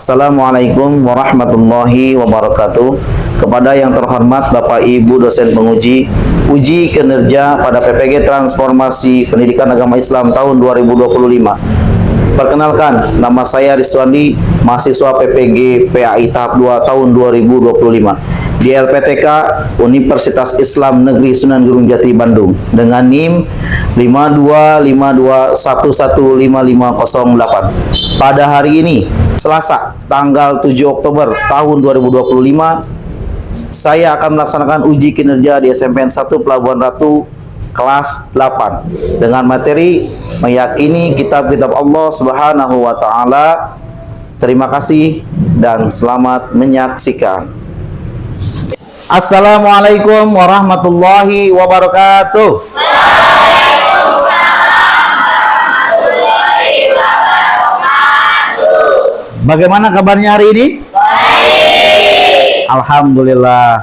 Assalamualaikum warahmatullahi wabarakatuh. Kepada yang terhormat Bapak Ibu dosen penguji uji kinerja pada PPG Transformasi Pendidikan Agama Islam tahun 2025. Perkenalkan, nama saya Rizwandi, mahasiswa PPG PAI tahap 2 tahun 2025 di LPTK Universitas Islam Negeri Sunan Gunung Jati Bandung dengan NIM 5252115508. Pada hari ini, Selasa, tanggal 7 Oktober tahun 2025, saya akan melaksanakan uji kinerja di SMPN 1 Pelabuhan Ratu kelas 8 dengan materi meyakini kitab-kitab Allah Subhanahu wa taala. Terima kasih dan selamat menyaksikan. Assalamualaikum warahmatullahi wabarakatuh. Bagaimana kabarnya hari ini? Baik. Alhamdulillah.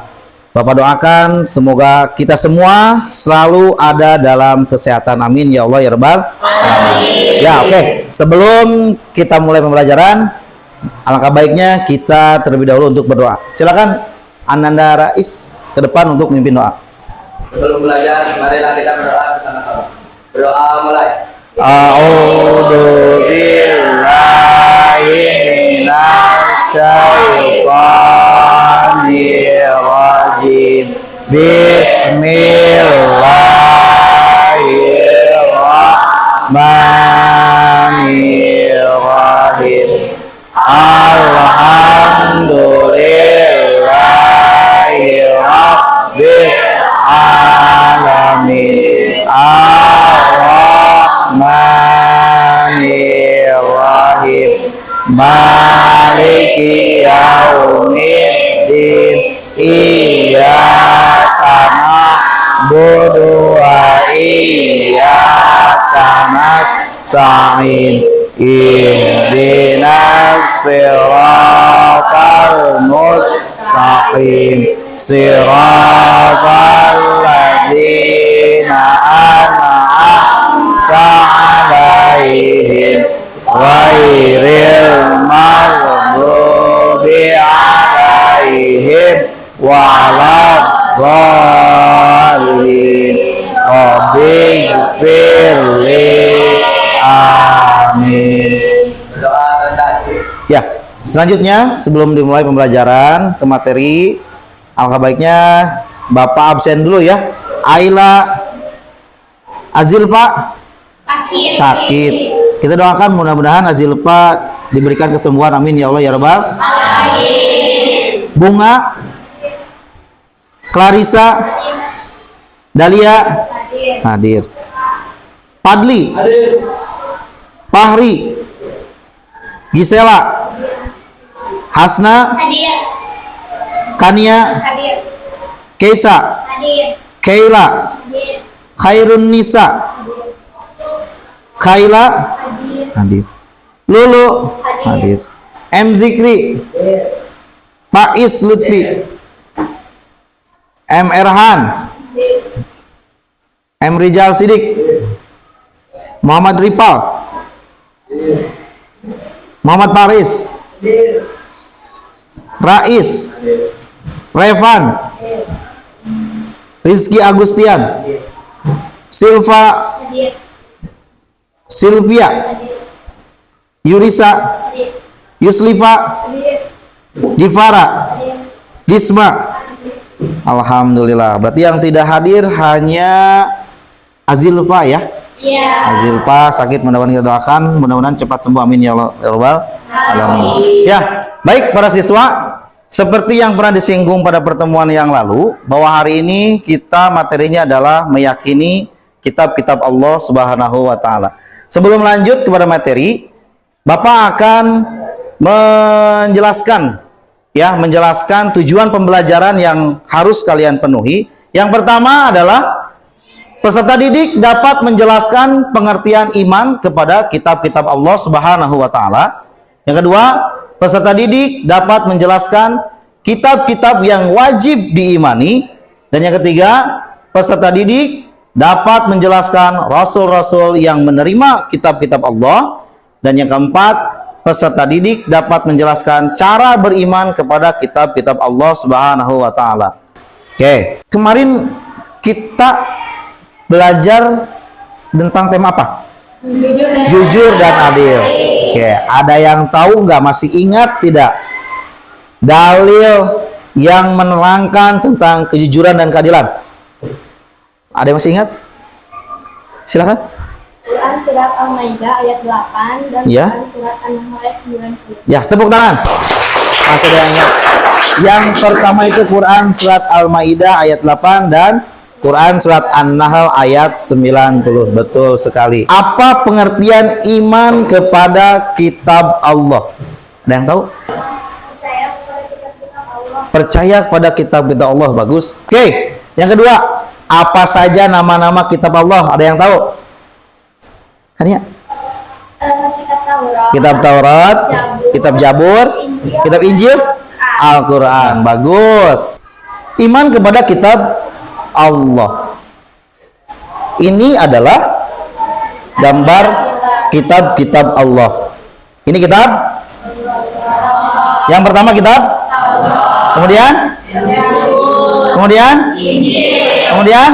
Bapak doakan semoga kita semua selalu ada dalam kesehatan. Amin ya Allah ya Rabbal alamin. Ya, oke. Sebelum kita mulai pembelajaran, alangkah baiknya kita terlebih dahulu untuk berdoa. Silakan Ananda Rais ke depan untuk memimpin doa. Sebelum belajar, marilah kita berdoa bersama-sama. Berdoa mulai. A'udzu billahi minasyaitonir rajim. Bismillahirrahmanirrahim. Alhamdulillahi rabbil alamin. Ar-Rahmanir-Rahim. Maliki yaumiddin. Iyyaka na'budu wa iyyaka nasta'in. Ihdinas siratal mustaqim. Siratal ladzina an'amta 'alaihim ghairil maghdubi 'alaihim waladdallin. Rabbighfirli. Amin. Berdoa selesai. Ya, selanjutnya sebelum dimulai pembelajaran ke materi, alangkah baiknya Bapak absen dulu ya. Aila Azilpa sakit. Kita doakan mudah-mudahan Azilpa diberikan kesembuhan. Amin ya Allah ya Rabbal alamin. Bunga Clarissa Dalia hadir. Padli Fahri Gisela Hasna Kania Keisa Keila Khairun Nisa Kaila hadir. Lulu hadir. M Zikri Faiz Lutfi M Erhan M Rizal Sidik Muhammad Ripal Muhammad Paris Rais Revan Rizky Agustian Silvia Yurisa Yuslifa Divara Disma. Alhamdulillah. Berarti yang tidak hadir hanya Azilfa ya. Azilfa sakit, mudah-mudahan kita doakan mudah-mudahan cepat sembuh. Amin ya Allah ya Rabbal alamin. Ya, baik para siswa, seperti yang pernah disinggung pada pertemuan yang lalu bahwa hari ini kita materinya adalah meyakini kitab-kitab Allah Subhanahu wa taala. Sebelum lanjut kepada materi, Bapak akan menjelaskan tujuan pembelajaran yang harus kalian penuhi. Yang pertama adalah peserta didik dapat menjelaskan pengertian iman kepada kitab-kitab Allah Subhanahu wa taala. Yang kedua, peserta didik dapat menjelaskan kitab-kitab yang wajib diimani. Dan yang ketiga, peserta didik dapat menjelaskan rasul-rasul yang menerima kitab-kitab Allah. Dan yang keempat, peserta didik dapat menjelaskan cara beriman kepada kitab-kitab Allah Subhanahu wa taala. Oke, kemarin kita belajar tentang tema apa? Jujur dan adil. Oke, ada yang tahu nggak, masih ingat tidak? Dalil yang menerangkan tentang kejujuran dan keadilan. Ada yang masih ingat? Silakan. Quran surat Al-Maidah ayat 8 dan Ya. Quran surat An-Nahl ayat 90. Ya, tepuk tangan. Masih ada yang ingat? Yang pertama itu Quran surat Al-Maidah ayat 8 dan Quran surat An-Nahl ayat 90. Betul sekali. Apa pengertian iman kepada kitab Allah? Ada yang tahu? Percaya kepada kitab-kitab Allah. Percaya kepada kitab-kitab Allah. Bagus. Oke. Yang kedua, apa saja nama-nama kitab Allah? Ada yang tahu? Kan ya? Kitab Taurat. Kitab Taurat, kitab Jabur, kitab Injil, Al-Quran. Bagus. Iman kepada kitab Allah. Ini adalah gambar kitab-kitab Allah. Ini kitab. Yang pertama kitab. Kemudian. Kemudian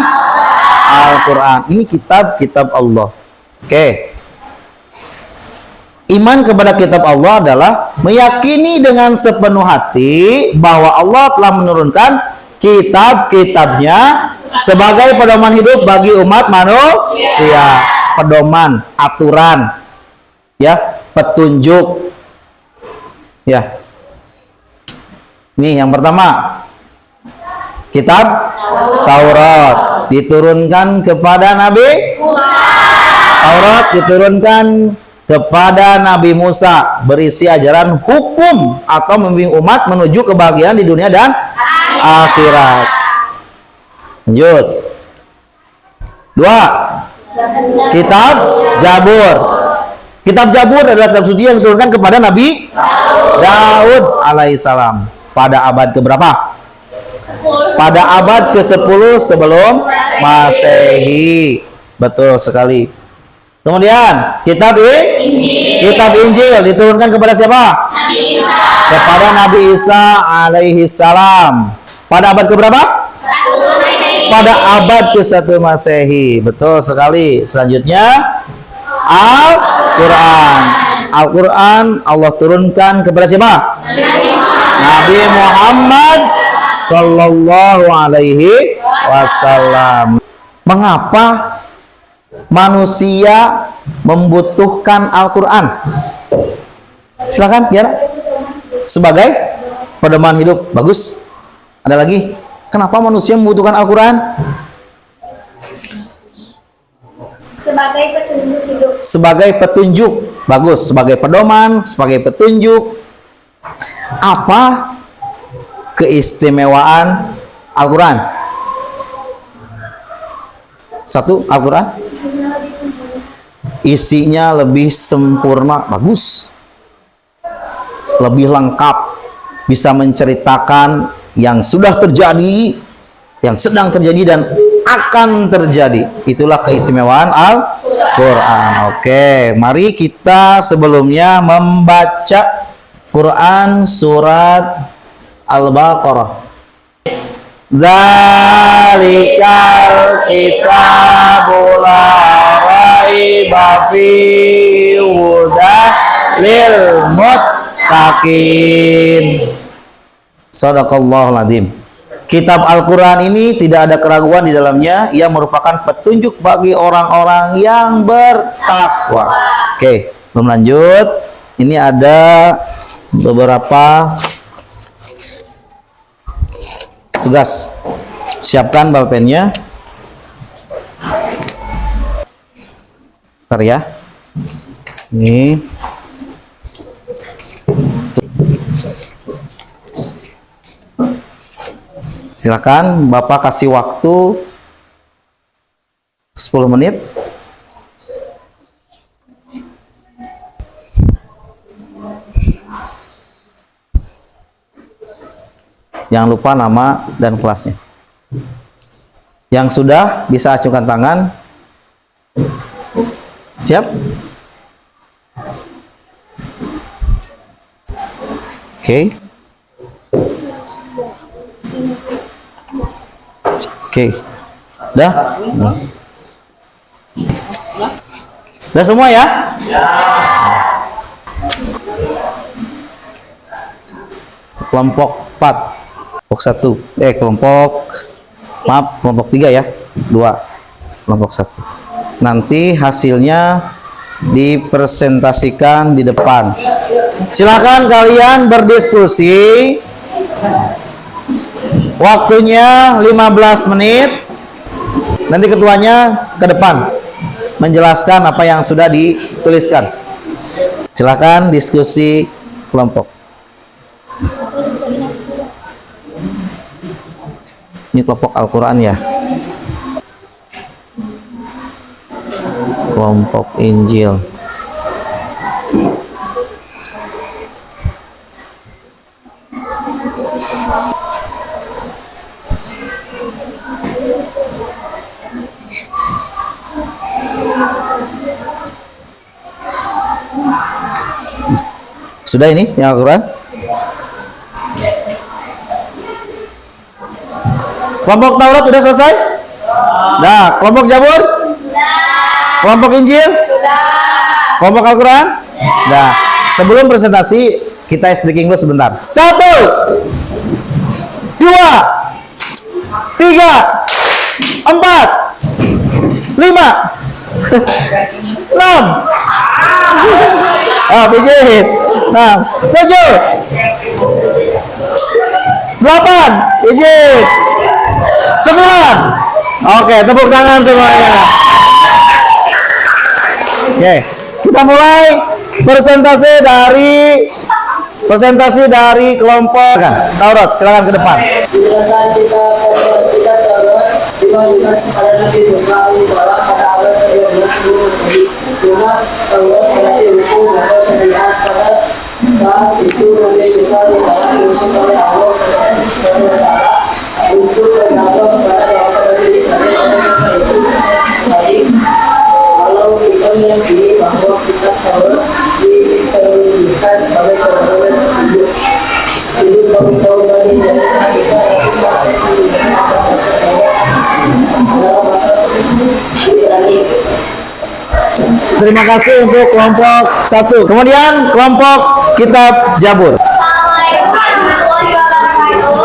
Al-Quran. Ini kitab-kitab Allah. Oke. Iman kepada kitab Allah adalah meyakini dengan sepenuh hati bahwa Allah telah menurunkan kitab-kitabnya sebagai pedoman hidup bagi umat manusia. Pedoman, aturan, ya, petunjuk. Ya. Ini yang pertama. Kitab Taurat diturunkan kepada Nabi Taurat diturunkan kepada Nabi Musa, berisi ajaran hukum atau membimbing umat menuju kebahagiaan di dunia dan akhirat. Lanjut. 2. Kitab Jabur. Kitab Jabur adalah kitab suci yang diturunkan kepada Nabi Daud alaihissalam pada abad keberapa? Pada abad ke-10 sebelum Masehi. Betul sekali. Kemudian kitab Injil diturunkan kepada siapa? Nabi Isa. Kepada Nabi Isa alaihi salam. Pada abad keberapa? Pada abad ke-1 Masehi. Betul sekali. Selanjutnya Al-Quran. Al-Quran Allah turunkan kepada siapa? Nabi Muhammad sallallahu alaihi wasallam. Mengapa manusia membutuhkan Al-Quran? Silakan, Tiara. Sebagai pedoman hidup. Bagus. Ada lagi? Kenapa manusia membutuhkan Al-Quran? Sebagai petunjuk hidup. Sebagai petunjuk. Bagus. Sebagai pedoman, sebagai petunjuk. Apa keistimewaan Al-Quran? Satu, Al-Quran isinya lebih sempurna. Bagus. Lebih lengkap, bisa menceritakan yang sudah terjadi, yang sedang terjadi dan akan terjadi. Itulah keistimewaan Al-Quran. Oke, mari kita sebelumnya membaca Quran surat Al-Baqarah. Dzalikal kitabu la raiba fihi hudan lil muttaqin. Shadaqallahul azim. Kitab Al-Quran ini tidak ada keraguan di dalamnya. Ia merupakan petunjuk bagi orang-orang yang bertakwa. Oke, belum lanjut. Ini ada beberapa tugas. Siapkan balpennya. Bentar ya. Ini. Silakan Bapak kasih waktu 10 menit. Jangan lupa nama dan kelasnya. Yang sudah bisa acungkan tangan. Siap? Oke. Oke. Dah? Dah semua ya? Kelompok 4. Kelompok 3 ya. 2. Kelompok 1. Nanti hasilnya dipresentasikan di depan. Silakan kalian berdiskusi. Waktunya 15 menit. Nanti ketuanya ke depan menjelaskan apa yang sudah dituliskan. Silakan diskusi kelompok. Ini kelompok Al-Quran ya. Kelompok Injil. Sudah ini yang Al-Quran? Kelompok Taurat sudah selesai? Nah, kelompok Zabur? Kelompok Injil? Kelompok Al-Quran? Nah, sebelum presentasi kita speaking dulu sebentar. 1, 2, 3, 4, 5, 6. Pijit. 7, 8, pijit. 9. Oke, tepuk tangan semuanya. Oke, kita mulai presentasi dari kelompok Taurat. Silakan ke depan. Penjelasan kita Taurat diwajibkan kepada Nabi Musa alaihissalam pada abad ke-12 sebelum Masehi. Cuma Taurat berarti hukum atau syariat pada saat itu Nabi Musa alaihissalam diutus oleh Allah Subhanahu wa Ta'ala untuk berdakwah kepada bangsa Bani Israel pada masa itu. Mustahil kalau kita meyakini bahwa kitab Taurat diterjemahkan sebagai pedoman hidup. Hidup bagi kaum Bani dari saat kita masih dalam masa Ibrani. Terima kasih untuk kelompok 1. Kemudian kelompok kitab Zabur.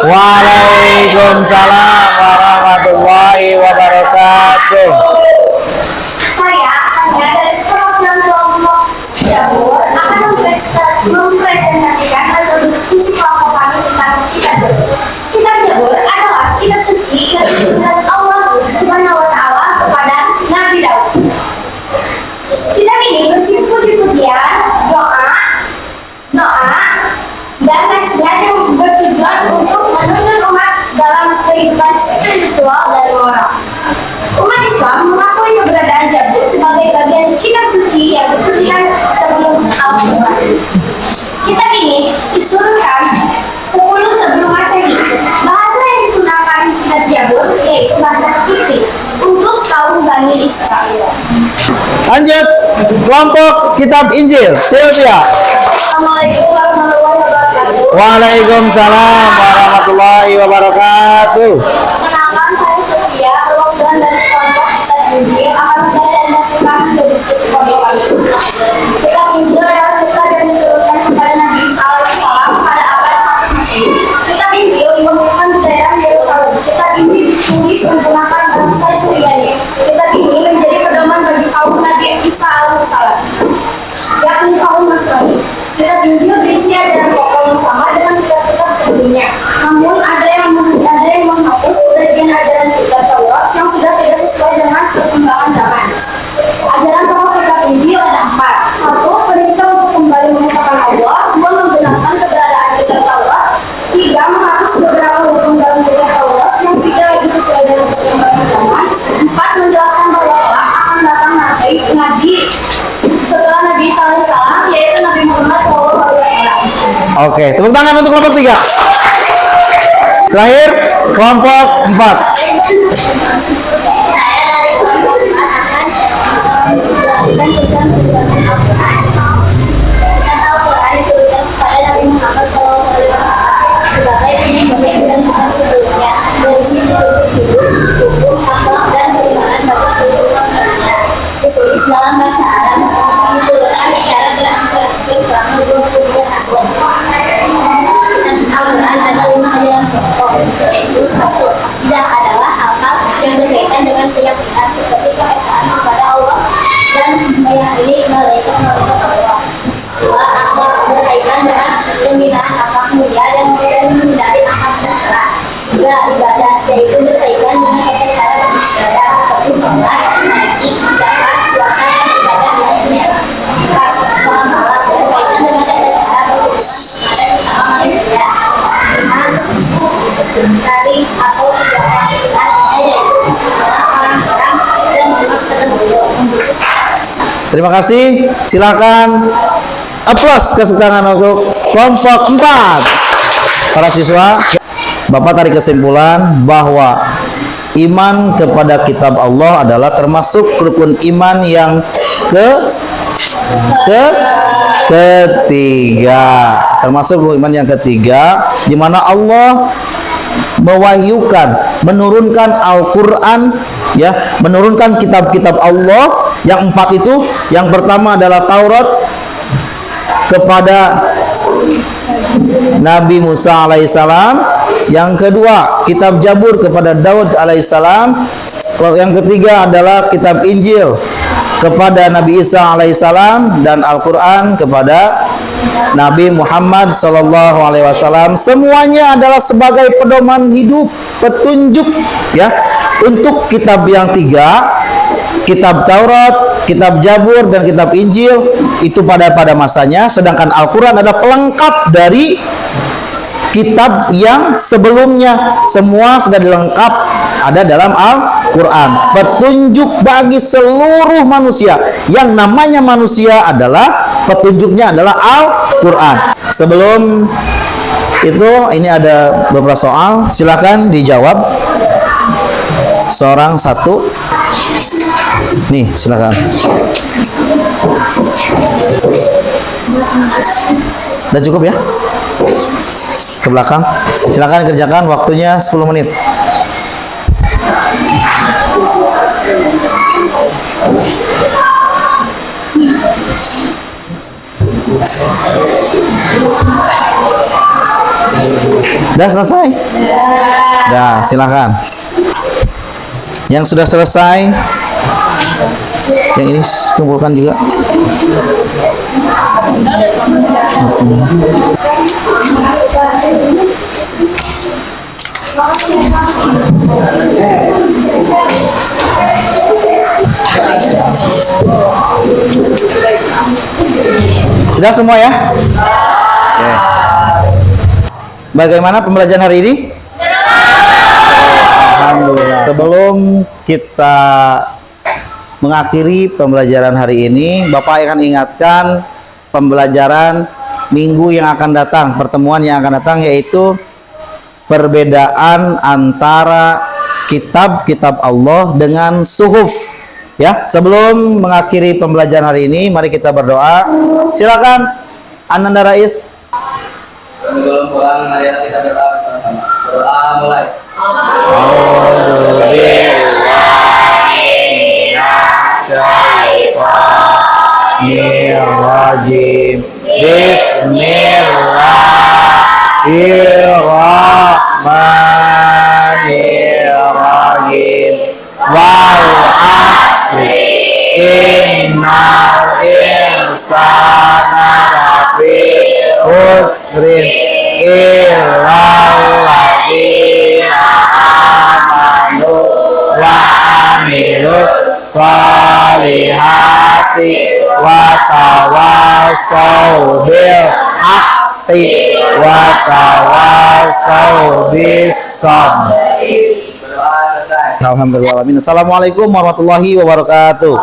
Waalaikumsalam warahmatullahi wabarakatuh. Saya hanya dari perwakilan kelompok Zabur akan mempresentasikan hasil diskusi kelompok kami tentang kitab Zabur. Kitab Zabur adalah kitab suci yang diberikan Allah Subhanahu wa Ta'ala kepada Nabi Daud. Kitab ini berisi puji-pujian, doa, dan nasihat yang bertujuan untuk menuntun umat dalam kehidupan spiritual dan moral. Umat Islam mengakui keberadaan Zabur sebagai bagian kitab suci yang dituliskan sebelum Al-Quran. Kitab ini diturunkan 10 sebelum Masehi. Bahasa yang digunakan kitab Zabur yaitu bahasa Kipti untuk kaum Bani Israel. Lanjut, kelompok kitab Injil. Sylvia. Assalamualaikum warahmatullahi wabarakatuh. Waalaikumsalam warahmatullahi wabarakatuh. Perkenalkan, saya Sofia, perwakilan dari kelompok kitab Injil akan mempresentasikan hasil diskusi kelompok kami. Kitab Injil adalah kitab yang diturunkan kepada Nabi Isa alaihissalam pada abad 1 Masehi. Kitab Injil ditemukan di daerah Yerusalem. Kitab ini ditulis menggunakan bahasa Syriani. Kitab ini menjadi pedoman bagi kaum Nabi Isa alaihissalam, yakni kaum Nasrani. Kitab Injil berisi ajaran pokok yang sama dengan kitab-kitab sebelumnya. Namun ada yang menghapus sebagian ajaran kitab Taurat yang sudah tidak sesuai dengan perkembangan zaman. Ajaran pokok kitab Injil ada 4. 1. Perintah untuk kembali mengesahkan Allah. 2. Membenarkan keberadaan kitab Taurat. 3. Menghapus beberapa hukum dalam kitab Taurat yang tidak lagi sesuai dengan perkembangan zaman. 4. Menjelaskan bahwa Allah akan datang Nabi setelah Nabi Isa alaihissalam, yaitu Nabi Muhammad SAW. Oke, tepuk tangan untuk kelompok 3. Terakhir, kelompok 4. Saya dari kelompok anak-anak menjelaskan tentang Al-Quran. Kitab Al-Quran dituliskan kepada Nabi Muhammad SAW ibadah, yaitu berkaitan dengan tata cara beribadah seperti sholat, haji, zakat, puasa, dan ibadah lainnya. 4. Muamalah berkaitan dengan tata cara berhubungan kepada sesama manusia. 5. Tarikh atau sejarah artinya yaitu orang-orang dan memang terdahulu. Terima kasih. Silakan aplaus tepuk tangan untuk kelompok 4. Para siswa, Bapak tarik kesimpulan bahwa iman kepada kitab Allah adalah termasuk rukun iman yang ketiga. Termasuk rukun iman yang ketiga, di mana Allah mewahyukan, menurunkan Al-Quran, ya, menurunkan kitab-kitab Allah. Yang 4 itu, yang pertama adalah Taurat kepada Nabi Musa alaihissalam, yang kedua kitab Zabur kepada Daud alaihissalam, yang ketiga adalah kitab Injil kepada Nabi Isa alaihissalam, dan Al-Quran kepada Nabi Muhammad sallallahu alaihi wasallam. Semuanya adalah sebagai pedoman hidup, petunjuk, ya, untuk kitab yang 3, kitab Taurat, kitab Zabur, dan kitab Injil itu pada masanya, sedangkan Al-Quran adalah pelengkap dari kitab yang sebelumnya. Semua sudah dilengkap ada dalam Al-Quran, petunjuk bagi seluruh manusia. Yang namanya manusia adalah petunjuknya adalah Al-Quran. Sebelum itu, ini ada beberapa soal, silakan dijawab seorang satu. Nih, silakan. Udah cukup ya? Ke belakang. Silakan kerjakan, waktunya 10 menit. Udah selesai? Dah, silakan. Yang sudah selesai, yang ini kumpulkan juga. Sudah semua ya? Oke. Bagaimana pembelajaran hari ini? Alhamdulillah. Sebelum kita mengakhiri pembelajaran hari ini, Bapak akan ingatkan pembelajaran minggu yang akan datang, pertemuan yang akan datang, yaitu perbedaan antara kitab-kitab Allah dengan suhuf. Ya, sebelum mengakhiri pembelajaran hari ini, mari kita berdoa. Silakan, Ananda Rais. Sebelum pulang, mari kita berdoa bersama-sama. Doa mulai. Bismillahirrahmanirrahim. Bismillahirrahmanirrahim. Wal 'asri innal insana lafi khusrin illal ladzina amanu wa amilus sholihati wa tawassaw bil haqqi wa tawassaw bis sabr. Berdoa selesai. Alhamdulillah. Assalamualaikum warahmatullahi wabarakatuh.